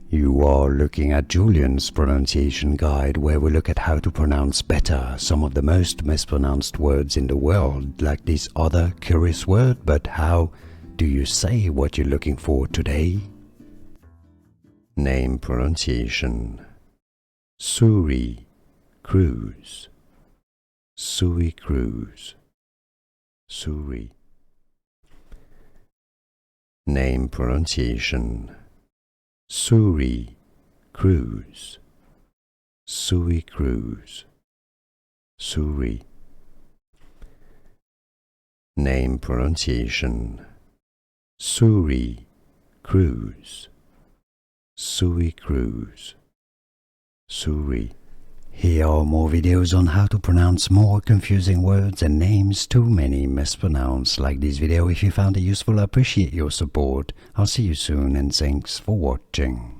You are looking at Julian's pronunciation guide, where we look at how to pronounce better some of the most mispronounced words in the world, like this other curious word. But how do you say what you're looking for today? Name pronunciation: Suri Cruise. Suri Cruise. Suri. Name pronunciation: Suri Cruise. Suri Cruise. Suri. Name pronunciation: Suri Cruise. Suri Cruise. Suri. Here are more videos on how to pronounce more confusing words and names too many mispronounced. Like this video if you found it useful. I appreciate your support. I'll see you soon and thanks for watching.